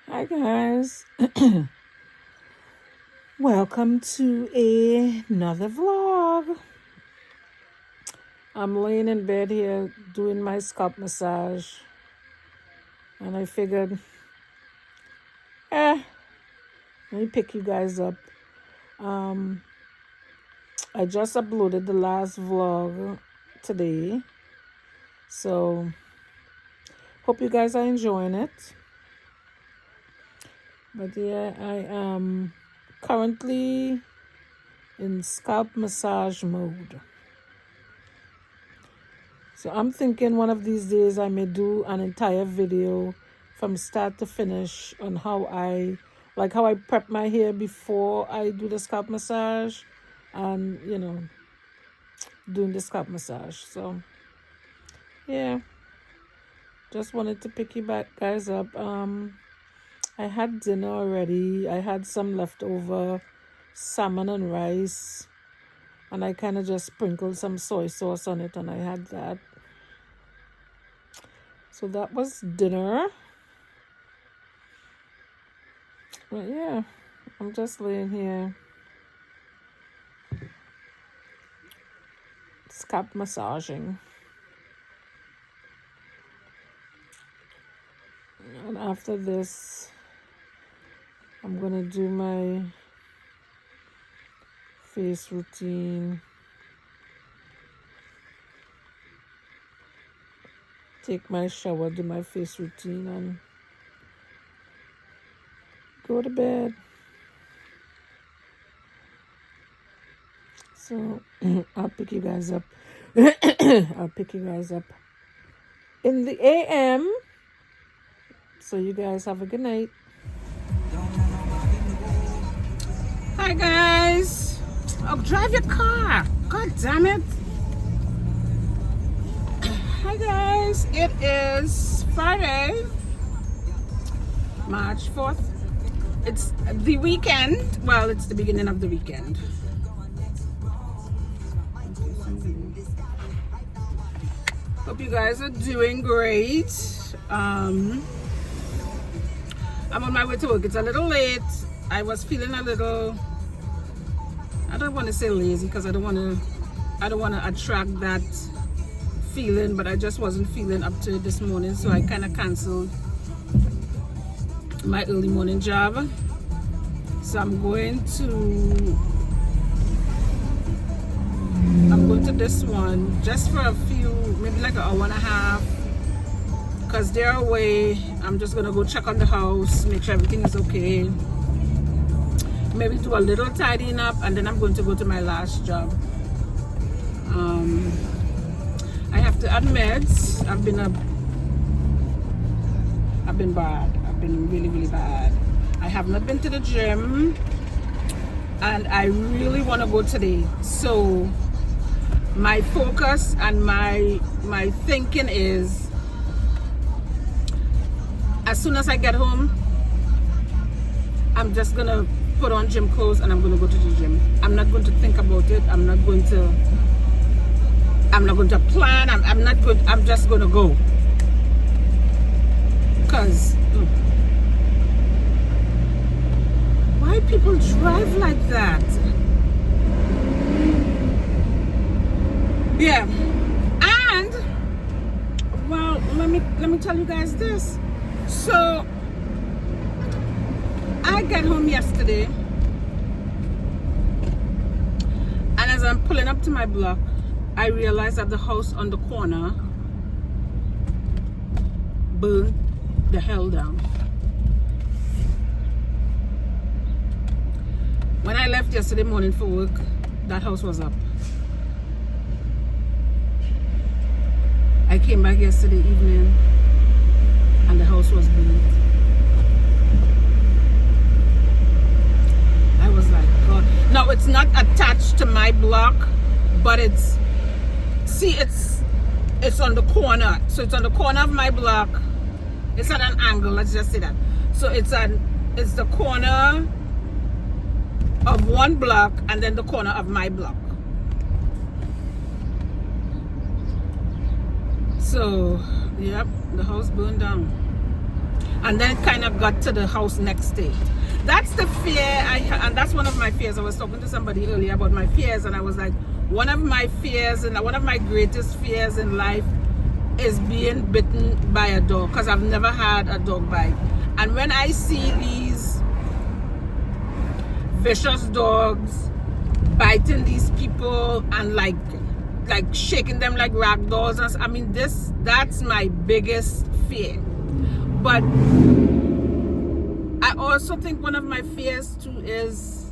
Hi guys, welcome to another vlog. I'm laying in bed here doing my scalp massage, and I figured, let me pick you guys up. I just uploaded the last vlog today, so hope you guys are enjoying it. But yeah, I am currently in scalp massage mode. So I'm thinking one of these days I may do an entire video from start to finish on how I prep my hair before I do the scalp massage and doing the scalp massage. So yeah, just wanted to pick you back guys up. I had dinner already. I had some leftover salmon and rice, and I kind of just sprinkled some soy sauce on it, and I had that. So that was dinner. But yeah, I'm just laying here scalp massaging. And after this, I'm gonna do my face routine. Take my shower, do my face routine, and go to bed. So I'll pick you guys up. I'll pick you guys up in the AM. So you guys have a good night. Hi guys. Oh, drive your car. God damn it. Hi guys. It is Friday, March 4th. It's the weekend. Well, it's the beginning of the weekend. Hope you guys are doing great. I'm on my way to work. It's a little late. I was feeling a little, I don't want to say lazy because I don't want to attract that feeling, but I just wasn't feeling up to it this morning, so I kind of canceled my early morning job. So I'm going to this one just for a few, maybe like an hour and a half, because they're away. I'm just gonna go check on the house, make sure everything is okay, maybe do a little tidying up, and then I'm going to go to my last job. I have to admit, I've been bad. I've been really, really bad. I have not been to the gym, and I really want to go today. So my focus and my thinking is, as soon as I get home, I'm just gonna put on gym clothes and I'm gonna go to the gym. I'm not going to think about it. I'm not going to plan. I'm just gonna go. Cause why people drive like that? Yeah. And well, let me tell you guys this. So I got home yesterday, and as I'm pulling up to my block, I realized that the house on the corner burned the hell down. When I left yesterday morning for work, that house was up. I came back yesterday evening and the house was burnt. I was like, God. Now it's not attached to my block, but it's on the corner. So it's on the corner of my block. It's at an angle, let's just say that. So it's the corner of one block and then the corner of my block. So, yep, the house burned down. and then it kind of got to the house next day. That's the fear and that's one of my fears. I was talking to somebody earlier about my fears, and I was like, one of my fears and one of my greatest fears in life is being bitten by a dog, because I've never had a dog bite. And when I see these vicious dogs biting these people and like shaking them like rag dolls, I mean, that's my biggest fear. But I also think one of my fears too is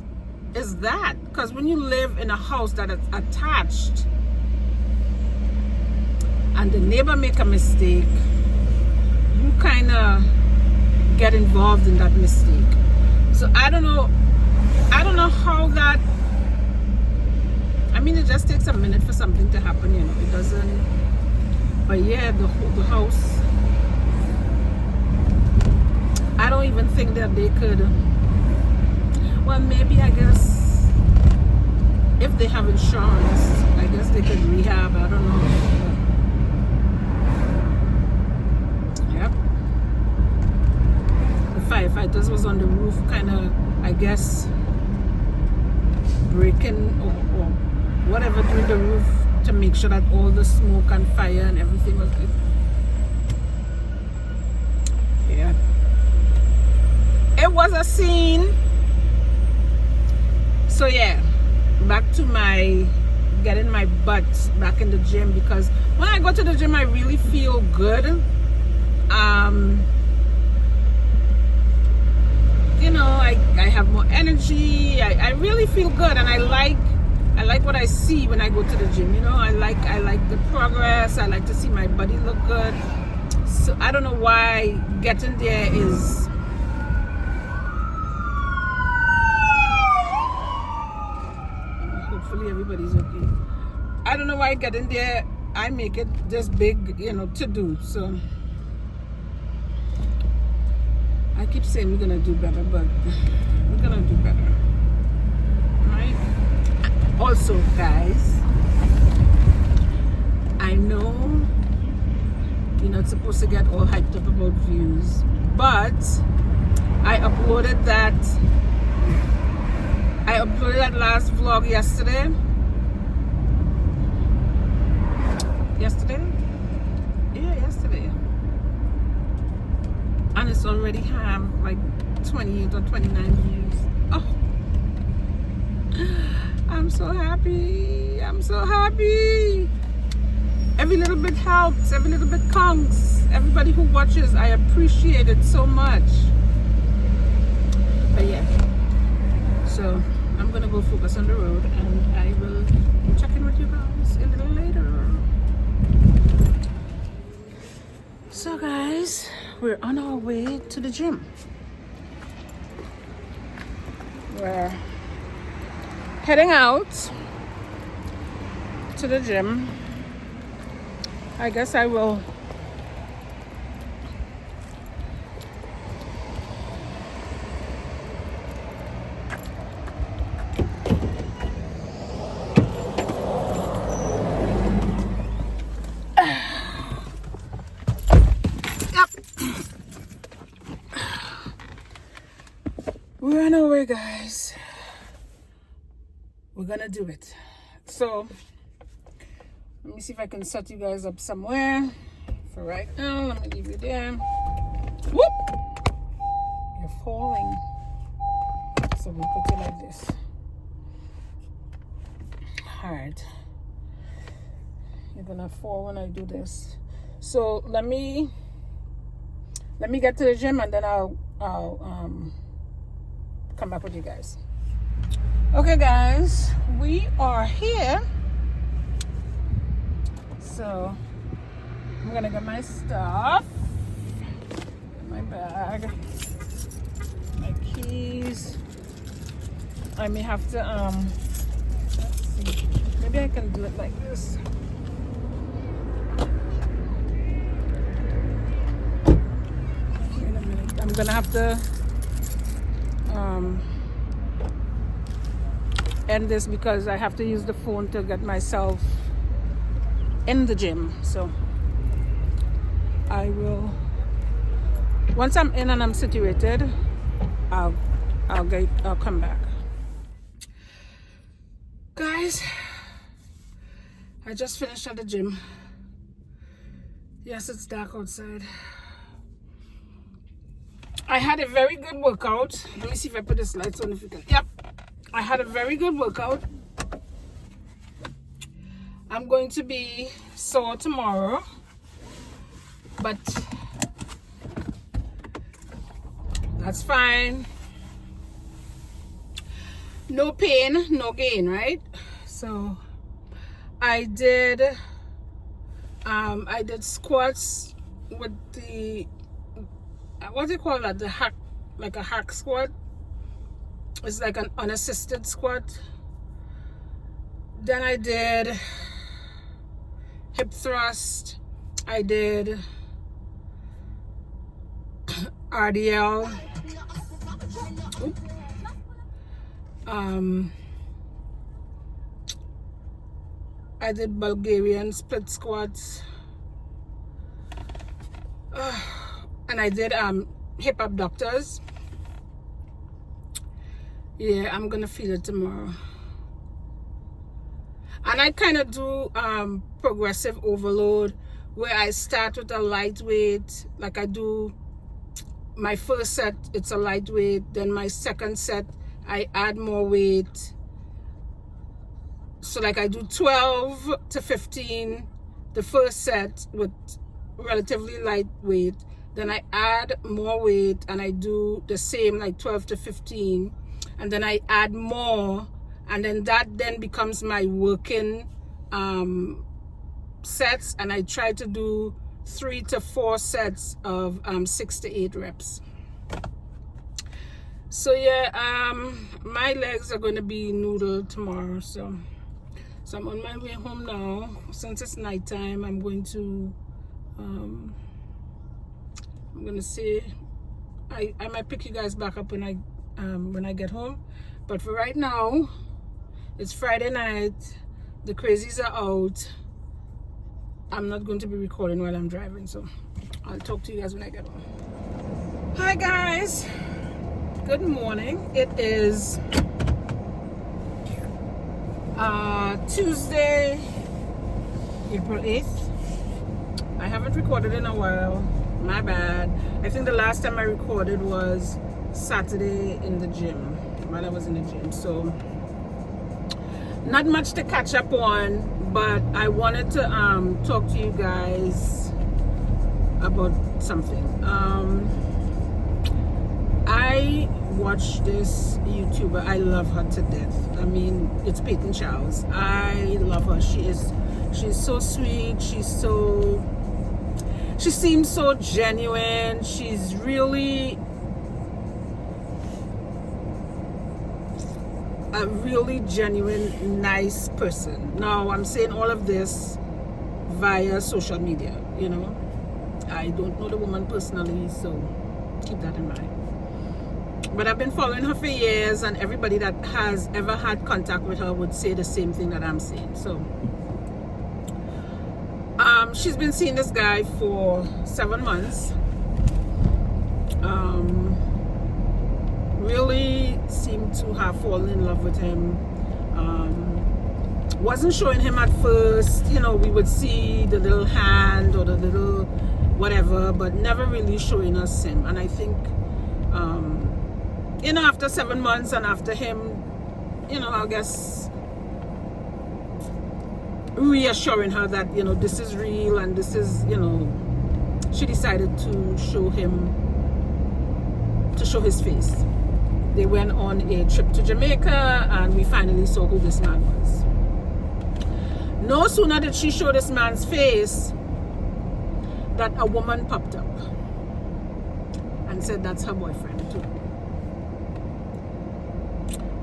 that, because when you live in a house that is attached and the neighbor make a mistake, you kind of get involved in that mistake. So I don't know how that, I mean, it just takes a minute for something to happen, you know. It doesn't, but yeah, the house, I don't even think that they could, well, maybe, I guess, if they have insurance, I guess they could rehab, I don't know. Yep. The firefighters was on the roof, kind of, I guess, breaking or whatever through the roof to make sure that all the smoke and fire and everything was good. Yeah. It was a scene. So yeah, back to my getting my butt back in the gym, because when I go to the gym I really feel good. You know, I have more energy. I really feel good, and I like what I see when I go to the gym. You know, I like the progress. I like to see my body look good. So I don't know why getting there is, hopefully everybody's okay. I don't know why getting there I make it this big, you know, to do. So I keep saying we're gonna do better, but we're gonna do better, right? Also, guys, I know you're not supposed to get all hyped up about views, but I uploaded that last vlog yesterday. And it's already have like 28 or 29 views. Oh, I'm so happy. Every little bit helps, every little bit counts. Everybody who watches, I appreciate it so much. But yeah, so I'm gonna go focus on the road, and I will check in with you guys a little later. So guys, we're on our way to the gym. We're heading out to the gym. I guess I will we're on our way, guys. We're gonna do it. So let me see if I can set you guys up somewhere. For right now, let me leave you there. Whoop! You're falling. So we put it like this. Alright. You're gonna fall when I do this. So let me get to the gym, and then I'll come back with you guys. Okay guys, we are here. So I'm gonna get my stuff, my bag, my keys. I may have to let's see, maybe I can do it like this. Wait a minute, I'm gonna have to end this because I have to use the phone to get myself in the gym. So I will Once I'm in and I'm situated, I'll come back. Guys, I just finished at the gym. Yes, it's dark outside. I had a very good workout. Let me see if I put this lights on if you can. Yep. I had a very good workout. I'm going to be sore tomorrow, but that's fine. No pain, no gain, right? So I did squats with the what do you call that? The hack, like a hack squat. It's like an unassisted squat. Then I did hip thrust. I did RDL. Oop. I did Bulgarian split squats. And I did hip abductors. Yeah, I'm gonna feel it tomorrow. And I kind of do progressive overload, where I start with a lightweight. Like I do my first set, it's a lightweight. Then my second set, I add more weight. So like I do 12 to 15 the first set with relatively light weight. Then I add more weight and I do the same, like 12 to 15. And then I add more, and then that then becomes my working sets. And I try to do 3 to 4 sets of 6 to 8 reps. So yeah, my legs are going to be noodle tomorrow. So I'm on my way home now. Since it's nighttime, I'm going to say I might pick you guys back up when I get home. But for right now, it's Friday night. The crazies are out. I'm not going to be recording while I'm driving, so I'll talk to you guys when I get home. Hi guys, good morning. It is Tuesday, April 8th. I haven't recorded in a while. My bad. I think the last time I recorded was Saturday in the gym, while I was in the gym. So not much to catch up on, but I wanted to talk to you guys about something. I watch this YouTuber. I love her to death. I mean, it's Peyton Charles. I love her. She's so sweet. She seems so genuine. She's really a really genuine, nice person. Now, I'm saying all of this via social media, you know. I don't know the woman personally, so keep that in mind. But I've been following her for years, and everybody that has ever had contact with her would say the same thing that I'm saying. So she's been seeing this guy for 7 months. Really seemed to have fallen in love with him. Wasn't showing him at first. You know, we would see the little hand or the little whatever, but never really showing us him. And I think, you know, after 7 months and after him, you know, I guess reassuring her that, you know, this is real and this is, you know, she decided to show his face. They went on a trip to Jamaica, and we finally saw who this man was. No sooner did she show this man's face that a woman popped up and said that's her boyfriend too.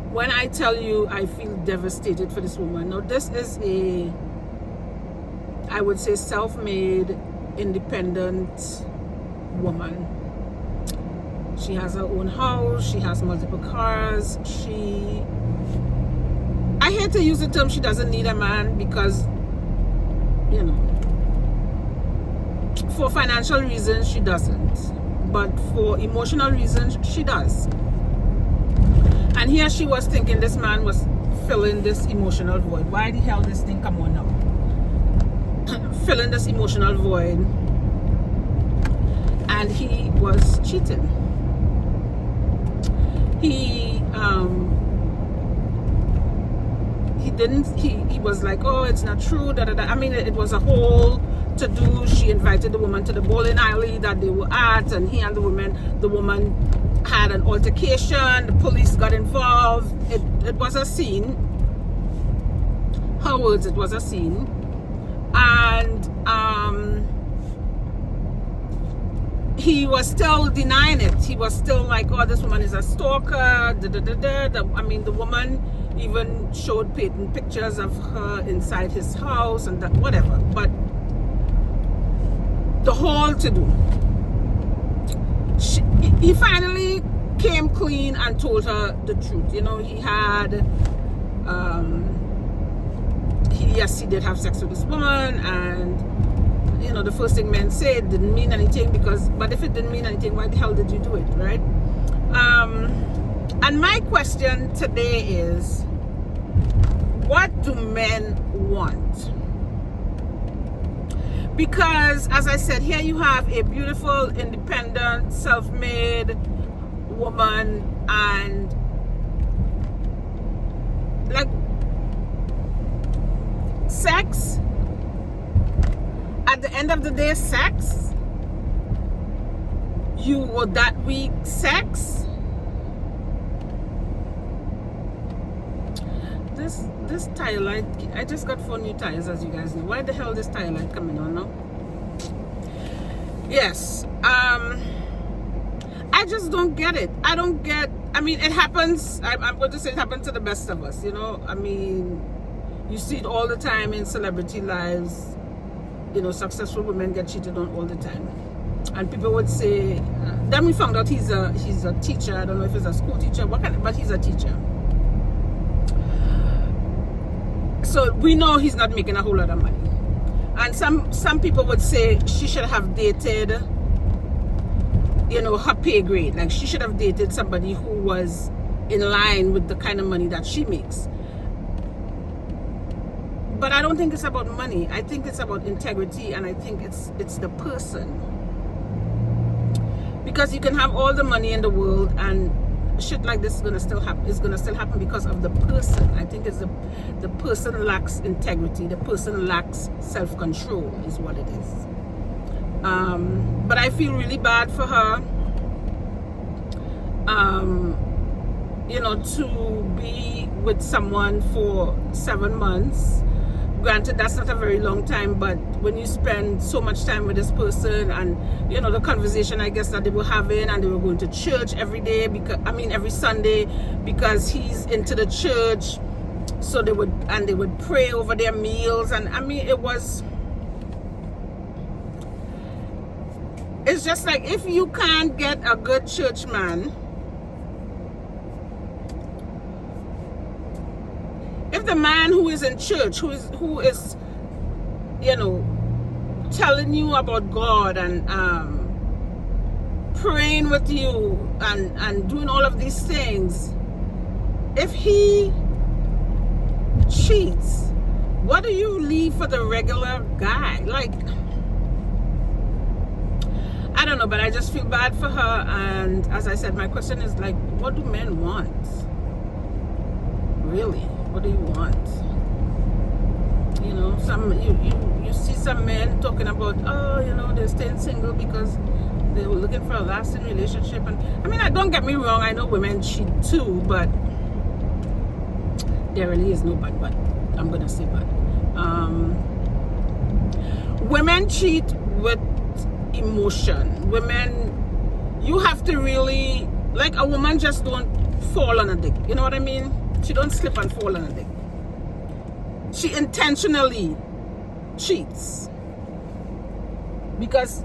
When I tell you, I feel devastated for this woman. Now, this is I would say, self-made, independent woman. She has her own house. She has multiple cars. I hate to use the term she doesn't need a man, because, you know, for financial reasons she doesn't. but for emotional reasons, she does. And here she was thinking this man was filling this emotional void. Why the hell this thing come on now? Filling this emotional void. And he was cheating. He was like, oh, it's not true, da, da, da. I mean, it was a whole to do. She invited the woman to the bowling alley that they were at, and he and the woman had an altercation. The police got involved. It was a scene. Her words, it was a scene. And he was still denying it. He was still like, oh, this woman is a stalker, da, da, da, da. I mean, the woman even showed Peyton pictures of her inside his house and that, whatever. But the whole to do, he finally came clean and told her the truth. You know, he had yes, he did have sex with this woman, and you know, the first thing men said didn't mean anything, but if it didn't mean anything, why the hell did you do it, right? And my question today is, what do men want? Because, as I said, here you have a beautiful, independent, self-made woman, and like, sex, at the end of the day, sex, you were that weak, sex. This tire light, I just got 4 new tires, as you guys know. Why the hell this tire light coming on now? Yes, I just don't get it. I mean, it happens. I'm going to say it happens to the best of us, you know. I mean, you see it all the time in celebrity lives. You know, successful women get cheated on all the time. And people would say, then we found out he's a teacher. I don't know if he's a school teacher, but he's a teacher. So we know he's not making a whole lot of money. And some people would say she should have dated, you know, her pay grade. Like, she should have dated somebody who was in line with the kind of money that she makes. But I don't think it's about money. I think it's about integrity, and I think it's the person. Because you can have all the money in the world, and shit like this is gonna still happen. It's gonna still happen because of the person. I think it's the person lacks integrity. The person lacks self-control, is what it is. But I feel really bad for her. You know, to be with someone for 7 months. Granted, that's not a very long time, but when you spend so much time with this person, and you know, the conversation, I guess, that they were having, and they were going to church every day, because every Sunday, because he's into the church, so they would pray over their meals, and I mean, it's just like, if you can't get a good church man, if the man who is in church, who is, you know, telling you about God and praying with you and doing all of these things, if he cheats, what do you leave for the regular guy? Like, I don't know, but I just feel bad for her. And as I said, my question is, like, what do men want? Really? What do you want? You know, you see some men talking about, oh, you know, they're staying single because they were looking for a lasting relationship. And I mean, don't get me wrong, I know women cheat too, but there really is no but. I'm gonna say but. Women cheat with emotion. Women, you have to really, like, a woman just don't fall on a dick. You know what I mean? She don't slip and fall on a dick. She intentionally cheats because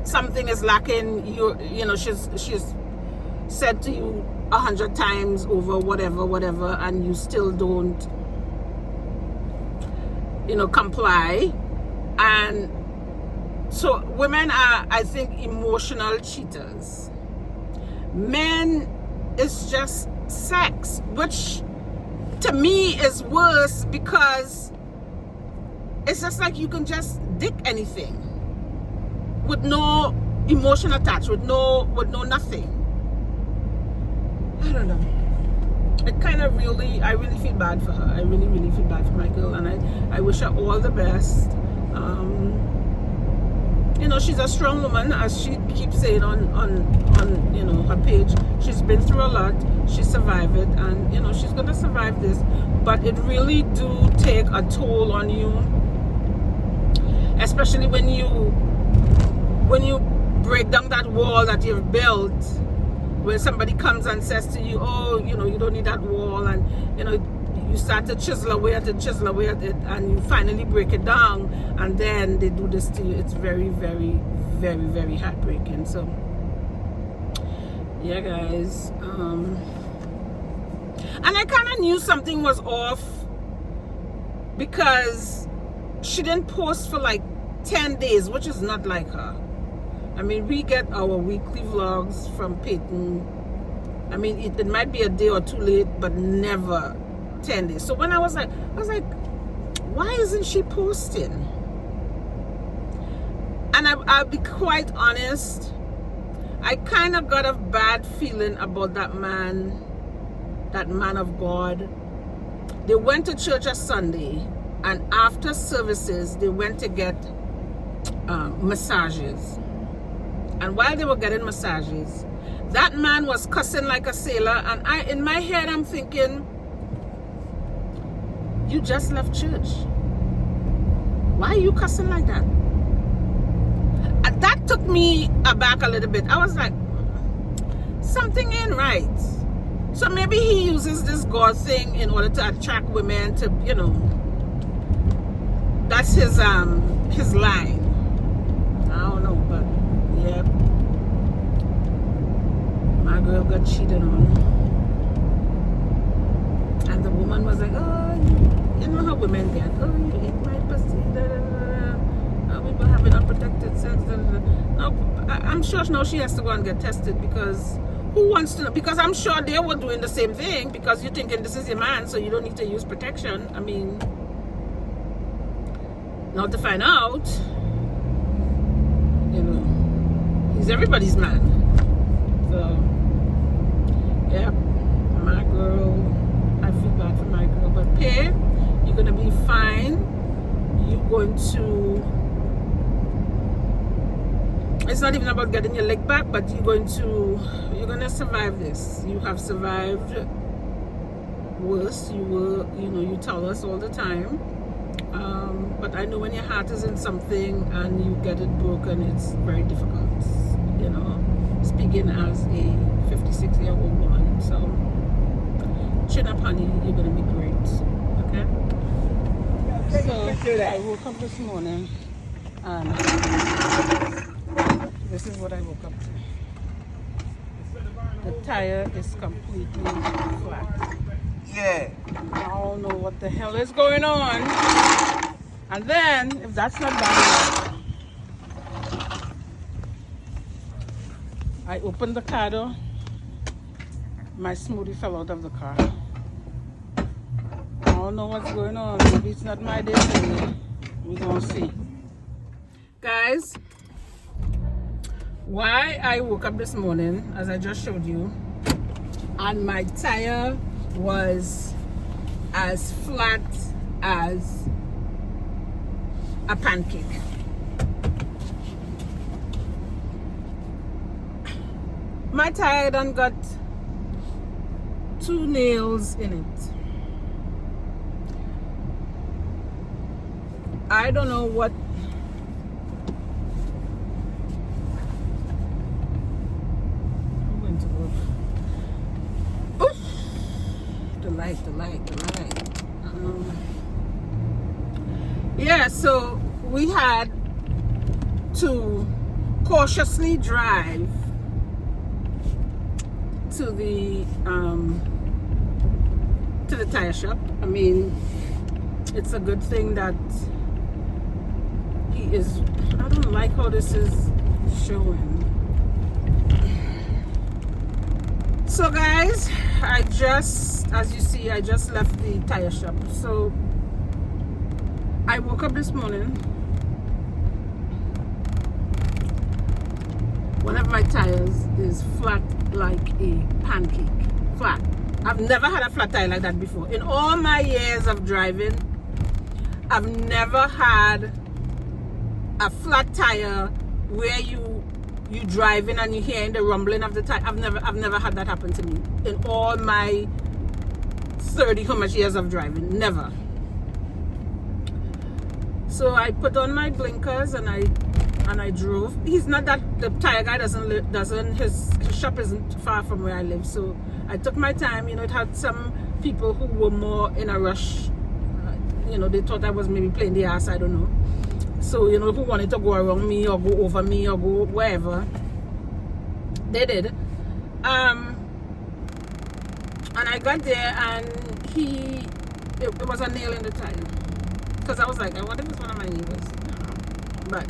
something is lacking. You know, she's said to you 100 times over whatever, and you still don't, you know, comply. And So women are, I think, emotional cheaters. Men is just sex, which to me is worse, because it's just like you can just dick anything with no emotion attached, with no nothing. I don't know. It kind of I really feel bad for her. I really feel bad for my girl, and I wish her all the best. You know, she's a strong woman, as she keeps saying on you know, her page. She's been through a lot. She survived it, and you know, she's gonna survive this. But it really do take a toll on you, especially when you break down that wall that you've built. When somebody comes and says to you, oh, you know, you don't need that wall, and you know, you start to chisel away at it, and you finally break it down, and then they do this to you. It's very heartbreaking. So yeah, guys, and I kind of knew something was off, because she didn't post for like 10 days, which is not like her. I mean, we get our weekly vlogs from Peyton. I mean, it might be a day or two late, but never 10 days. So when I was like, why isn't she posting? And I'll be quite honest, I kind of got a bad feeling about that man of God. They went to church on Sunday, and after services, they went to get massages. And while they were getting massages, that man was cussing like a sailor, and in my head, I'm thinking, you just left church. Why are you cussing like that? And that took me aback a little bit. I was like, something ain't right. So maybe he uses this God thing in order to attract women to, you know, that's his line. I don't know, but yeah, my girl got cheated on, and the woman was like, oh, you know how women get, oh, you ate my pussy, da, da, da, da. We were having unprotected sex, da, da, da. Now, I'm sure now she has to go and get tested, because who wants to know? Because I'm sure they were doing the same thing, because you're thinking this is your man, so you don't need to use protection. I mean, now to find out, you know, he's everybody's man. So yeah, my girl, I feel bad for my girl, but Pay, you're gonna be fine. You're going to, it's not even about getting your leg back, but you're gonna survive this. You have survived worse. You tell us all the time. But I know when your heart is in something and you get it broken, it's very difficult, you know, speaking as a 56-year-old woman. So chin up, honey, you're gonna be great. Okay? So I woke up this morning and this is what I woke up to. The tire is completely flat. Yeah. I don't know what the hell is going on. And then, if that's not bad enough, I opened the car door. My smoothie fell out of the car. I don't know what's going on. Maybe it's not my day today. We're gonna see. Guys, why I woke up this morning, as I just showed you, and my tire was as flat as a pancake. My tire done got 2 nails in it. I don't know what. I'm going to work. Oof. The light. Yeah, so we had to cautiously drive to the tire shop. I mean, it's a good thing that he is, I don't like how this is showing. So guys, I just, as you see, I just left the tire shop. So I woke up this morning. One of my tires is flat like a pancake. Flat. I've never had a flat tire like that before. In all my years of driving, I've never had a flat tire where you driving and you hearing the rumbling of the tire. I've never had that happen to me in all my 30 how much years of driving. Never. So I put on my blinkers and I drove. He's not that, the tire guy his shop isn't far from where I live. So I took my time. You know, it had some people who were more in a rush. You know, they thought I was maybe playing the ass, I don't know. So, you know, who wanted to go around me or go over me or go wherever, they did. And I got there and it was a nail in the tire. Because I was like, I wonder if it's one of my neighbors. But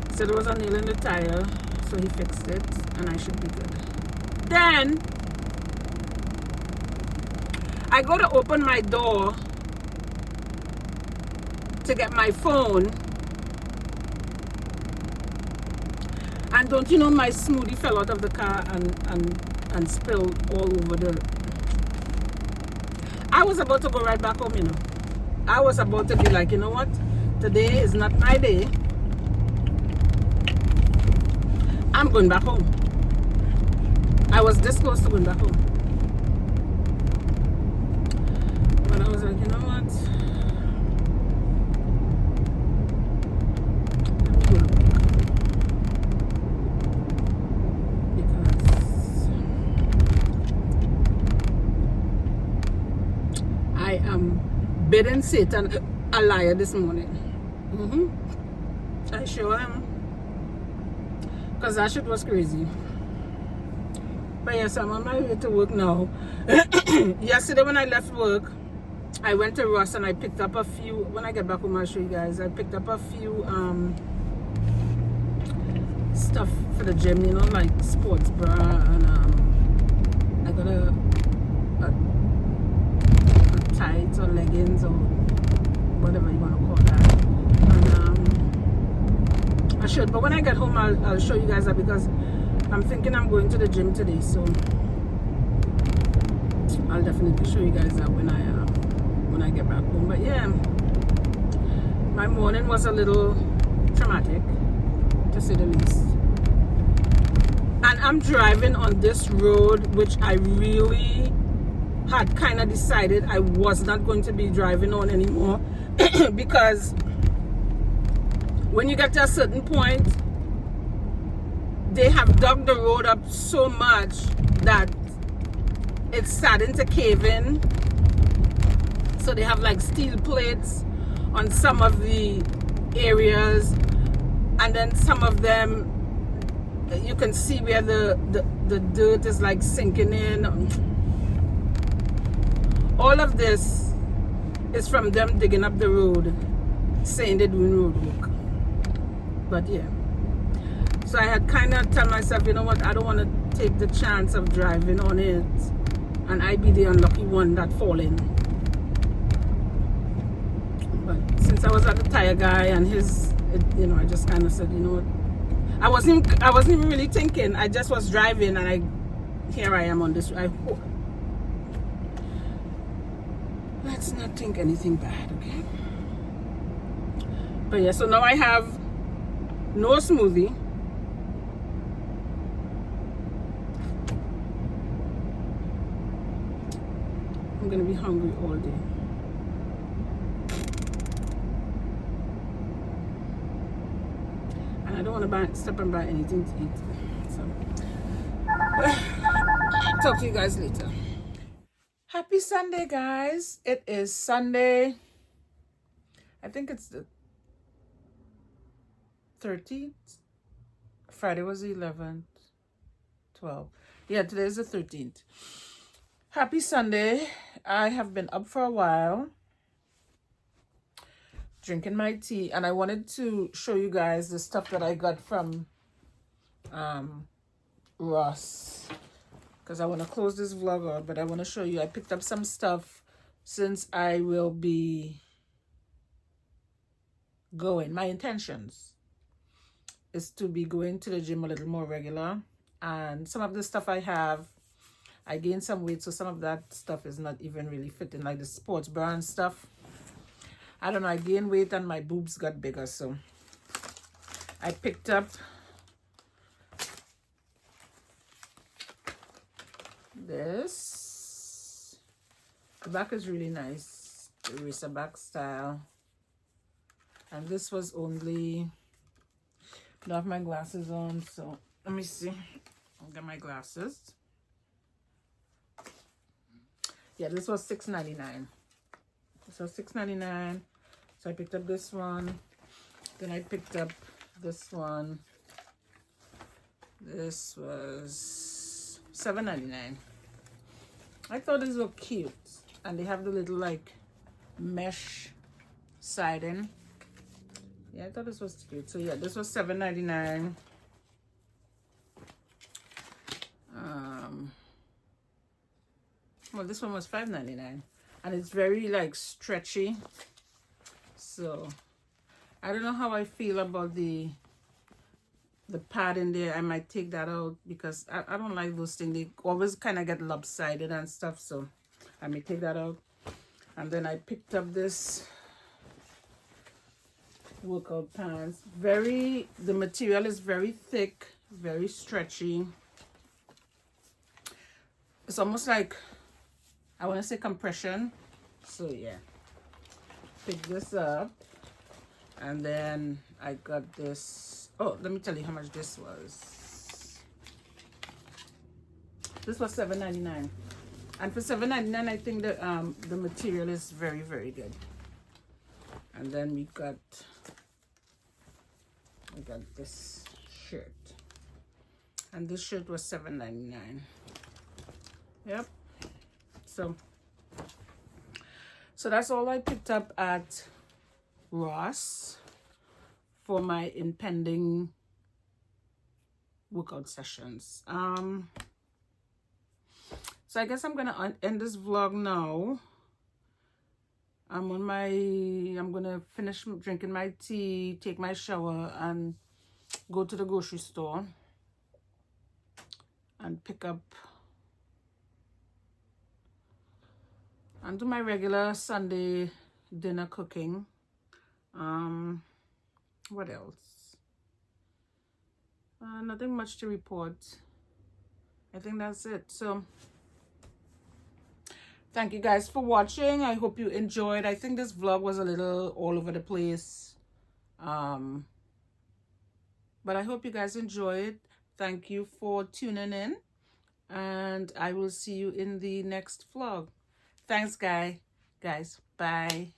he said it was a nail in the tire, so he fixed it and I should be good. Then I go to open my door to get my phone, and don't you know, my smoothie fell out of the car and spilled all over the. I was about to go right back home, you know. I was about to be like, you know what, today is not my day. I'm going back home. I was this close to going back home, but I was like, you know what, I am bidding Satan a liar this morning. I sure am. Because that shit was crazy. But yes, I'm on my way to work now. Yesterday when I left work, I went to Ross and I picked up a few. When I get back home, I'll show you guys. I picked up a few stuff for the gym, you know, like sports bra, and I got a tights or leggings or whatever you want to call that, and a shirt. But when I get home, I'll show you guys that, because I'm thinking I'm going to the gym today, so I'll definitely show you guys that when I get back home. But yeah, my morning was a little traumatic, to say the least. And I'm driving on this road, which I really had kind of decided I was not going to be driving on anymore because when you get to a certain point, they have dug the road up so much that it's starting to cave in. So they have like steel plates on some of the areas, and then some of them you can see where the dirt is like sinking in. All of this is from them digging up the road, saying they're doing road work. But yeah, so I had kind of tell myself, you know what, I don't want to take the chance of driving on it and I be the unlucky one that fall in. But since I was at the tire guy and you know, I just kind of said, you know what, I wasn't even really thinking. I just was driving, and here I am on this. Let's not think anything bad, okay? But yeah, so now I have no smoothie. I'm gonna be hungry all day. And I don't want to stop and buy anything to eat. So, talk to you guys later. Happy Sunday, guys. It is Sunday. I think it's the 13th. Friday was the 11th. 12th. Yeah, today is the 13th. Happy Sunday. I have been up for a while. drinking my tea, and I wanted to show you guys the stuff that I got from Ross, because I want to close this vlog out, but I want to show you I picked up some stuff since I will be going. My intentions is to be going to the gym a little more regular, and some of the stuff I have, I gained some weight, so some of that stuff is not even really fitting, like the sports bra and stuff. I don't know, I gained weight and my boobs got bigger, so I picked up this. The back is really nice, the racer back style, and this was only, I don't have my glasses on, so let me see. I'll get my glasses. Yeah, this was $6.99. This was $6.99. So I picked up this one. Then I picked up this one. This was $7.99. I thought these were cute, and they have the little like mesh siding. Yeah, I thought this was cute. So yeah, this was $7.99. Well, this one was $5.99, and it's very like stretchy. So I don't know how I feel about the pad in there. I might take that out because I don't like those things. They always kind of get lopsided and stuff, so I may take that out. And then I picked up this workout pants. The material is very thick, very stretchy. It's almost like, I want to say compression. So yeah, pick this up. And then I got this. Oh, let me tell you how much this was. This was $7.99. And for $7.99, I think the material is very, very good. And then we got this shirt. And this shirt was $7.99. Yep. So that's all I picked up at Ross for my impending workout sessions. So I guess I'm gonna end this vlog now. I'm gonna finish drinking my tea, take my shower, and go to the grocery store and pick up and do my regular Sunday dinner cooking. What else? Nothing much to report. I think that's it. So thank you guys for watching. I hope you enjoyed. I think this vlog was a little all over the place, but I hope you guys enjoyed. Thank you for tuning in, and I will see you in the next vlog. Thanks guys. Bye.